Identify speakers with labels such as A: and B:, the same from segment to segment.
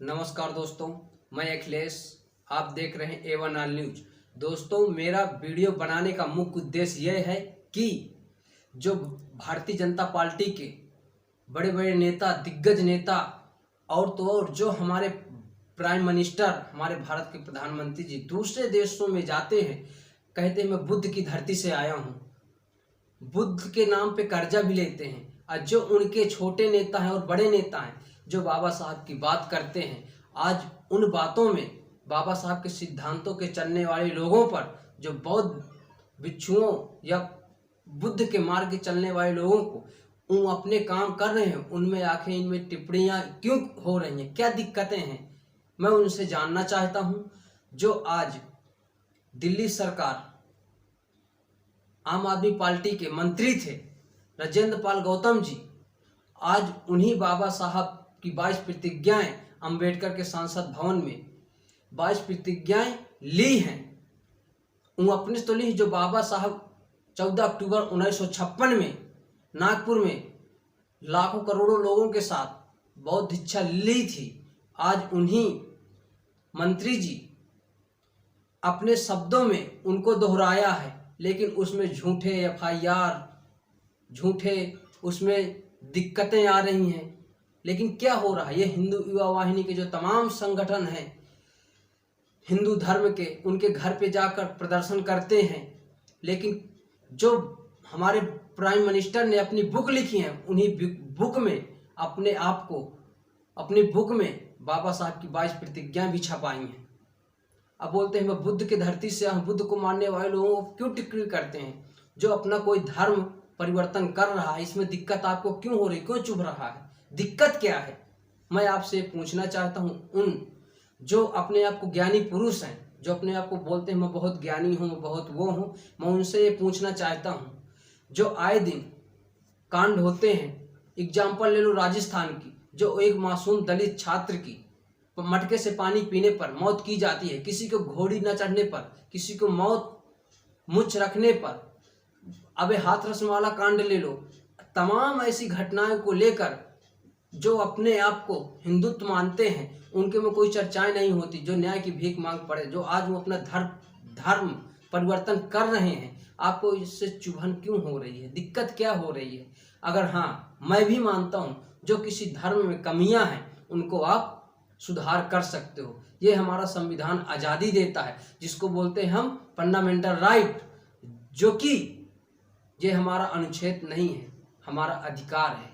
A: नमस्कार दोस्तों, मैं अखिलेश। आप देख रहे हैं A1 ऑल न्यूज। दोस्तों, मेरा वीडियो बनाने का मुख्य उद्देश्य यह है कि जो भारतीय जनता पार्टी के बड़े बड़े नेता, दिग्गज नेता और जो हमारे प्राइम मिनिस्टर, हमारे भारत के प्रधानमंत्री जी दूसरे देशों में जाते हैं, कहते हैं मैं बुद्ध की धरती से आया हूँ, बुद्ध के नाम पे कर्जा भी लेते हैं। और जो उनके छोटे नेता हैं और बड़े नेता हैं जो बाबा साहब की बात करते हैं, आज उन बातों में बाबा साहब के सिद्धांतों के चलने वाले लोगों पर, जो बौद्ध भिक्षुओं या बुद्ध के मार्ग के चलने वाले लोगों को वो अपने काम कर रहे हैं, उनमें आखिर इनमें टिप्पणियां क्यों हो रही हैं, क्या दिक्कतें हैं, मैं उनसे जानना चाहता हूं। जो आज दिल्ली सरकार आम आदमी पार्टी के मंत्री थे राजेंद्र पाल गौतम जी, आज उन्हीं बाबा साहब की 22 प्रतिज्ञाएं अंबेडकर के संसद भवन में 22 प्रतिज्ञाएं ली हैं। वो अपने तो ली जो बाबा साहब 14 अक्टूबर 1956 में नागपुर में लाखों करोड़ों लोगों के साथ बौद्ध दीक्षा ली थी। आज उन्हीं मंत्री जी अपने शब्दों में उनको दोहराया है, लेकिन उसमें झूठे FIR, झूठे उसमें दिक्कतें आ रही हैं। लेकिन क्या हो रहा है, ये हिंदू युवा वाहिनी के जो तमाम संगठन हैं हिंदू धर्म के, उनके घर पे जाकर प्रदर्शन करते हैं, लेकिन जो हमारे प्राइम मिनिस्टर ने अपनी बुक लिखी है, उन्हीं बुक में अपने आप को, अपनी बुक में बाबा साहब की 22 प्रतिज्ञा भी छपाई हैं। अब बोलते हैं मैं बुद्ध की धरती से, हम बुद्ध को मानने वाले लोगों को क्यों टिप्पणी करते हैं। जो अपना कोई धर्म परिवर्तन कर रहा है, इसमें दिक्कत आपको क्यों हो रही, क्यों चुभ रहा है, दिक्कत क्या है, मैं आपसे पूछना चाहता हूं। उन जो अपने आप को ज्ञानी पुरुष हैं, जो अपने आप को बोलते हैं मैं बहुत ज्ञानी हूं, मैं बहुत वो हूं, मैं उनसे ये पूछना चाहता हूं। जो आए दिन कांड होते हैं, एग्जाम्पल ले लो राजस्थान की, जो एक मासूम दलित छात्र की मटके से पानी पीने पर मौत की जाती है, किसी को घोड़ी न चढ़ने पर, किसी को मौत मुच्छ रखने पर, अबे हाथरस वाला कांड ले लो, तमाम ऐसी घटनाओं को लेकर जो अपने आप को हिंदुत्व मानते हैं, उनके में कोई चर्चाएं नहीं होती। जो न्याय की भीख मांग पड़े, जो आज वो अपना धर्म परिवर्तन कर रहे हैं, आपको इससे चुभन क्यों हो रही है, दिक्कत क्या हो रही है। अगर हाँ, मैं भी मानता हूं जो किसी धर्म में कमियां हैं उनको आप सुधार कर सकते हो। ये हमारा संविधान आज़ादी देता है, जिसको बोलते हैं हम फंडामेंटल राइट, जो कि ये हमारा अनुच्छेद नहीं है, हमारा अधिकार है,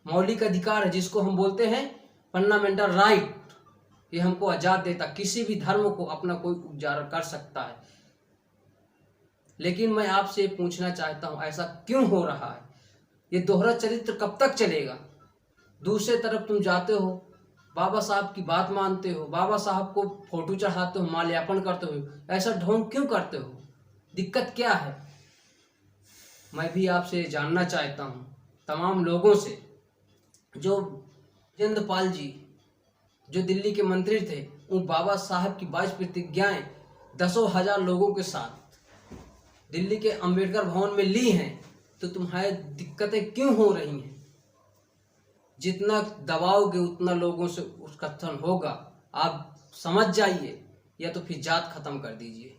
A: मौलिक अधिकार है, जिसको हम बोलते हैं फंडामेंटल राइट। ये हमको आज़ाद देता, किसी भी धर्म को अपना कोई उजागर कर सकता है। लेकिन मैं आपसे पूछना चाहता हूं, ऐसा क्यों हो रहा है, ये दोहरा चरित्र कब तक चलेगा। दूसरे तरफ तुम जाते हो, बाबा साहब की बात मानते हो, बाबा साहब को फोटो चढ़ाते हो, माल्यार्पण करते हो, ऐसा ढोंग क्यों करते हो, दिक्कत क्या है। मैं भी आपसे जानना चाहता हूं, तमाम लोगों से। जो राजेंद्र पाल जी जो दिल्ली के मंत्री थे, वो बाबा साहब की 22 प्रतिज्ञाएं 10,000 लोगों के साथ दिल्ली के अंबेडकर भवन में ली हैं, तो तुम्हारी दिक्कतें क्यों हो रही हैं। जितना दबाओगे उतना लोगों से उसका कथन होगा, आप समझ जाइए, या तो फिर जात खत्म कर दीजिए।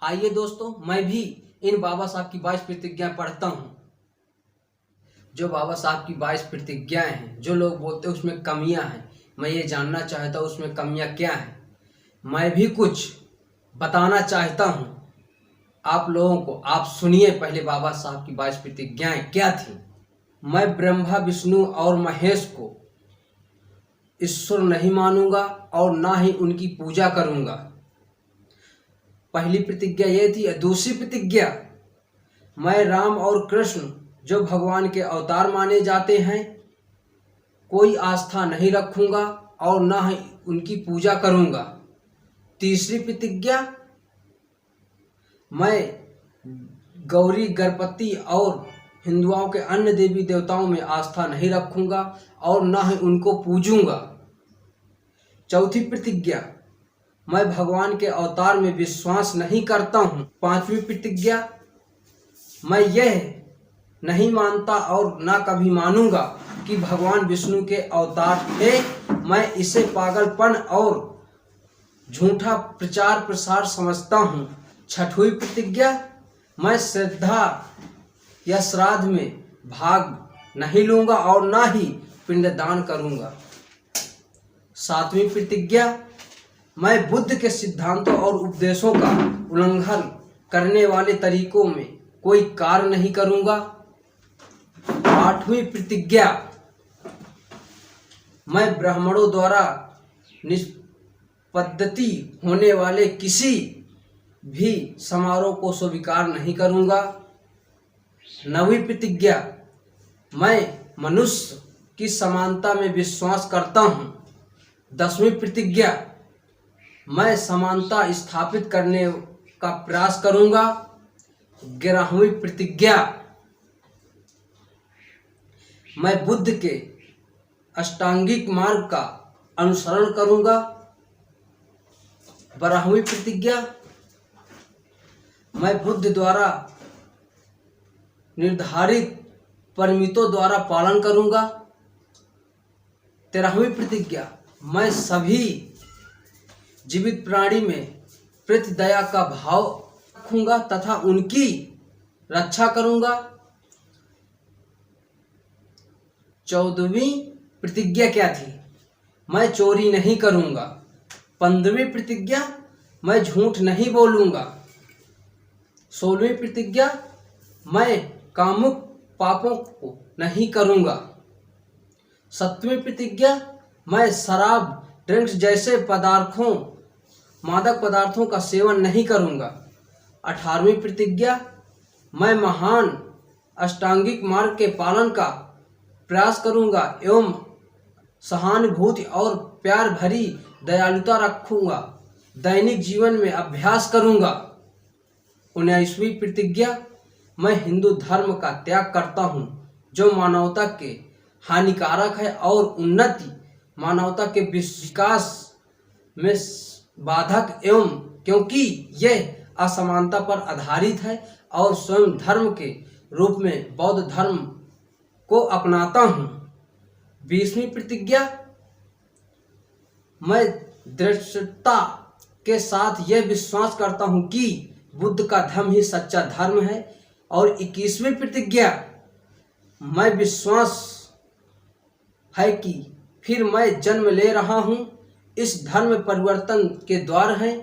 A: आइए दोस्तों, मैं भी इन बाबा साहब की 22 प्रतिज्ञाएं पढ़ता हूं। जो बाबा साहब की 22 प्रतिज्ञाएं हैं, जो लोग बोलते हैं उसमें कमियां हैं, मैं ये जानना चाहता हूं उसमें कमियां क्या हैं। मैं भी कुछ बताना चाहता हूं आप लोगों को, आप सुनिए पहले बाबा साहब की 22 प्रतिज्ञाएं क्या थी। मैं ब्रह्मा, विष्णु और महेश को ईश्वर नहीं मानूंगा और ना ही उनकी पूजा करूंगा। पहली प्रतिज्ञा ये थी। दूसरी प्रतिज्ञा, मैं राम और कृष्ण जो भगवान के अवतार माने जाते हैं, कोई आस्था नहीं रखूंगा और ना ही उनकी पूजा करूंगा। तीसरी प्रतिज्ञा, मैं गौरी, गणपति और हिंदुओं के अन्य देवी देवताओं में आस्था नहीं रखूंगा और ना ही उनको पूजूंगा। चौथी प्रतिज्ञा, मैं भगवान के अवतार में विश्वास नहीं करता हूं। पांचवी प्रतिज्ञा, मैं यह नहीं मानता और ना कभी मानूंगा कि भगवान विष्णु के अवतार थे। मैं इसे पागलपन और झूठा प्रचार प्रसार समझता हूँ। छठवीं प्रतिज्ञा, मैं श्रद्धा या श्राद्ध में भाग नहीं लूंगा और ना ही पिंडदान करूंगा। सातवीं प्रतिज्ञा, मैं बुद्ध के सिद्धांतों और उपदेशों का उल्लंघन करने वाले तरीकों में कोई कार्य नहीं करूंगा। आठवीं प्रतिज्ञा, मैं ब्राह्मणों द्वारा निष्पद्धति होने वाले किसी भी समारोह को स्वीकार नहीं करूंगा। नवीं प्रतिज्ञा, मैं मनुष्य की समानता में विश्वास करता हूँ। 10वीं प्रतिज्ञा, मैं समानता स्थापित करने का प्रयास करूंगा। 11वीं प्रतिज्ञा, मैं बुद्ध के अष्टांगिक मार्ग का अनुसरण करूंगा। 12वीं प्रतिज्ञा, मैं बुद्ध द्वारा निर्धारित परमितों द्वारा पालन करूंगा। 13वीं प्रतिज्ञा, मैं सभी जीवित प्राणी में प्रति दया का भाव रखूंगा तथा उनकी रक्षा करूंगा। 14वीं प्रतिज्ञा क्या थी? मैं चोरी नहीं करूंगा। 15वीं प्रतिज्ञा, मैं झूठ नहीं बोलूंगा। 16वीं प्रतिज्ञा, मैं कामुक पापों को नहीं करूंगा। 7वीं प्रतिज्ञा, मैं शराब ड्रिंक्स जैसे मादक पदार्थों का सेवन नहीं करूंगा। 18वीं प्रतिज्ञा, मैं महान अष्टांगिक मार्ग के पालन का प्रयास करूंगा एवं सहानुभूति और प्यार भरी दयालुता रखूंगा। दैनिक जीवन में अभ्यास करूंगा। 19वीं प्रतिज्ञा, मैं हिंदू धर्म का त्याग करता हूं जो मानवता के हानिकारक है और उन्नति मानवता के विकास में बाधक एवं क्योंकि यह असमानता पर आधारित है और स्वयं धर्म के रूप में बौद्ध धर्म को अपनाता हूँ। 20वीं प्रतिज्ञा, मैं दृढ़ता के साथ यह विश्वास करता हूँ कि बुद्ध का धर्म ही सच्चा धर्म है। और 21वीं प्रतिज्ञा, मैं विश्वास है कि फिर मैं जन्म ले रहा हूँ, इस धर्म परिवर्तन के द्वार हैं।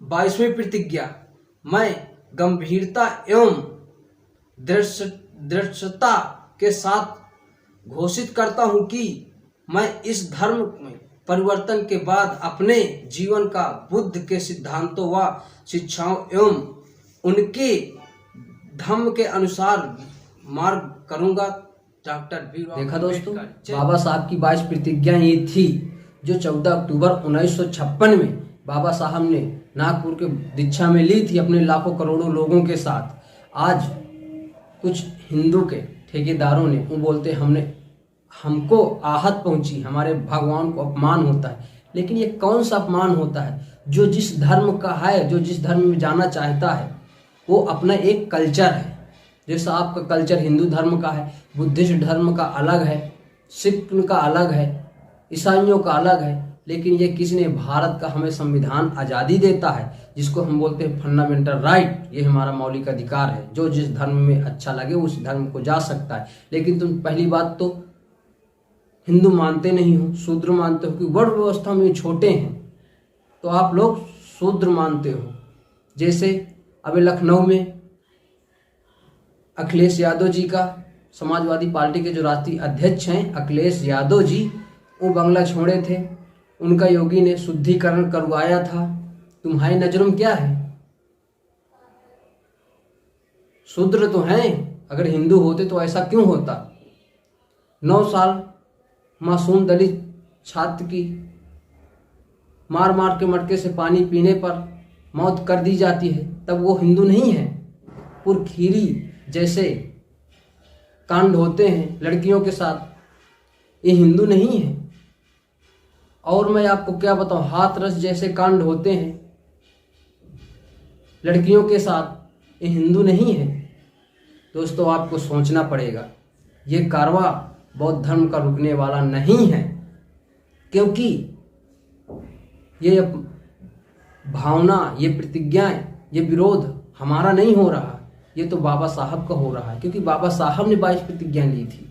A: 22वीं प्रतिज्ञा, मैं गंभीरता एवं दृढ़ता के साथ घोषित करता हूँ कि मैं इस धर्म में परिवर्तन के बाद अपने जीवन का बुद्ध के सिद्धांतों व शिक्षाओं एवं उनके धर्म के अनुसार मार्ग करूँगा। डॉक्टर देखा दोस्तों, बाबा साहब की 22 प्रतिज्ञा ये थी जो 14 अक्टूबर 1956 में बाबा साहब ने नागपुर के दीक्षा में ली थी अपने लाखों करोड़ों लोगों के साथ। आज कुछ हिंदू के ठेकेदारों ने वो बोलते हमको आहत पहुंची, हमारे भगवान को अपमान होता है। लेकिन ये कौन सा अपमान होता है? जो जिस धर्म का है, जो जिस धर्म में जाना चाहता है, वो अपना एक कल्चर है। जैसा आपका कल्चर हिंदू धर्म का है, बुद्धिस्ट धर्म का अलग है, सिख का अलग है, ईसाइयों का अलग है। लेकिन ये किसने? भारत का हमें संविधान आज़ादी देता है, जिसको हम बोलते हैं फंडामेंटल राइट। ये हमारा मौलिक अधिकार है। जो जिस धर्म में अच्छा लगे उस धर्म को जा सकता है। लेकिन तुम पहली बात तो हिंदू मानते नहीं हो, शूद्र मानते हो कि वर्ण व्यवस्था में छोटे हैं, तो आप लोग शूद्र मानते हो। जैसे अभी लखनऊ में अखिलेश यादव जी का, समाजवादी पार्टी के जो राष्ट्रीय अध्यक्ष हैं अखिलेश यादव जी, वो बंगला छोड़े थे, उनका योगी ने शुद्धिकरण करवाया था। तुम्हारी नजरों में क्या है? शूद्र तो हैं। अगर हिंदू होते तो ऐसा क्यों होता? 9 साल मासूम दलित छात्र की मार मार के मटके से पानी पीने पर मौत कर दी जाती है, तब वो हिंदू नहीं है। पुरखीरी जैसे कांड होते हैं लड़कियों के साथ, ये हिंदू नहीं है। और मैं आपको क्या बताऊं, हाथरस जैसे कांड होते हैं लड़कियों के साथ, ये हिंदू नहीं है। दोस्तों आपको सोचना पड़ेगा। ये कारवा बौद्ध धर्म का रुकने वाला नहीं है, क्योंकि ये भावना, ये प्रतिज्ञाएं, ये विरोध हमारा नहीं हो रहा, ये तो बाबा साहब का हो रहा है, क्योंकि बाबा साहब ने 22 प्रतिज्ञा ली थी।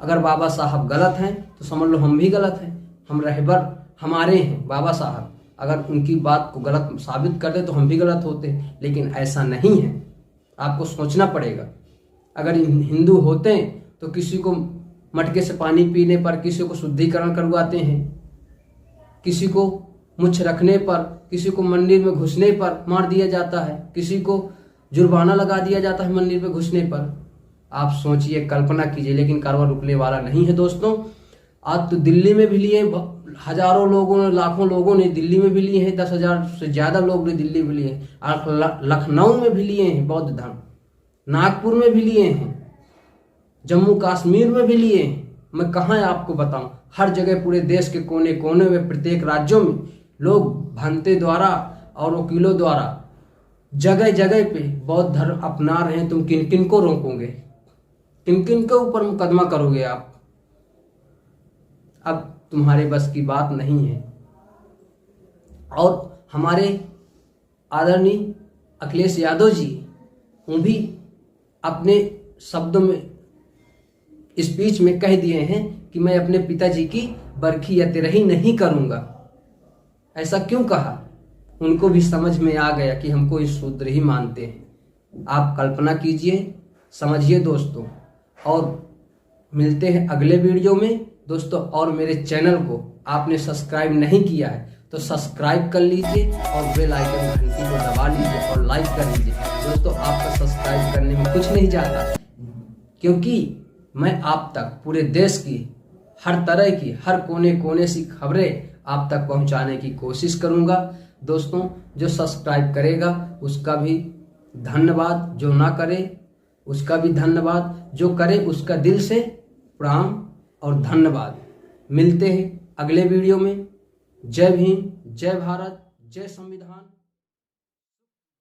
A: अगर बाबा साहब गलत हैं तो समझ लो हम भी गलत हैं, हम रहबर हमारे हैं बाबा साहब, अगर उनकी बात को गलत साबित कर दे तो हम भी गलत होते, लेकिन ऐसा नहीं है। आपको सोचना पड़ेगा। अगर हिंदू होते तो किसी को मटके से पानी पीने पर किसी को शुद्धिकरण करवाते हैं, किसी को मुछ रखने पर, किसी को मंदिर में घुसने पर मार दिया जाता है, किसी को जुर्माना लगा दिया जाता है मंदिर में घुसने पर। आप सोचिए, कल्पना कीजिए, लेकिन कार्रवाई रुकने वाला नहीं है दोस्तों। आज तो दिल्ली में भी लिए, हजारों लोगों ने, लाखों लोगों ने दिल्ली में भी लिए हैं, 10,000 से ज्यादा लोग ने दिल्ली में लिए हैं, लखनऊ में भी लिए हैं बौद्ध धर्म, नागपुर में भी लिए हैं, जम्मू कश्मीर में भी लिए हैं। मैं कहाँ आपको बताऊं, हर जगह पूरे देश के कोने कोने में, प्रत्येक राज्यों में लोग भंते द्वारा और वकीलों द्वारा जगह जगह पे बौद्ध धर्म अपना रहे हैं। तुम किन किन को रोकोगे, किन किन के ऊपर मुकदमा करोगे आप? अब तुम्हारे बस की बात नहीं है। और हमारे आदरणीय अखिलेश यादव जी, वो भी अपने शब्दों में, स्पीच में कह दिए हैं कि मैं अपने पिताजी की बरखी या तिरही नहीं करूंगा। ऐसा क्यों कहा? उनको भी समझ में आ गया कि हमको इस शूद्र ही मानते हैं। आप कल्पना कीजिए, समझिए दोस्तों। और मिलते हैं अगले वीडियो में दोस्तों। और मेरे चैनल को आपने सब्सक्राइब नहीं किया है तो सब्सक्राइब कर लीजिए और बेल आइकन घंटी को दबा लीजिए और लाइक कर लीजिए दोस्तों। आपका सब्सक्राइब करने में कुछ नहीं जाता, क्योंकि मैं आप तक पूरे देश की हर तरह की, हर कोने कोने से खबरें आप तक पहुंचाने की कोशिश करूंगा दोस्तों। जो सब्सक्राइब करेगा उसका भी धन्यवाद, जो ना करे उसका भी धन्यवाद, जो करे उसका दिल से प्रणाम और धन्यवाद। मिलते हैं अगले वीडियो में। जय भीम, जय भारत, जय संविधान।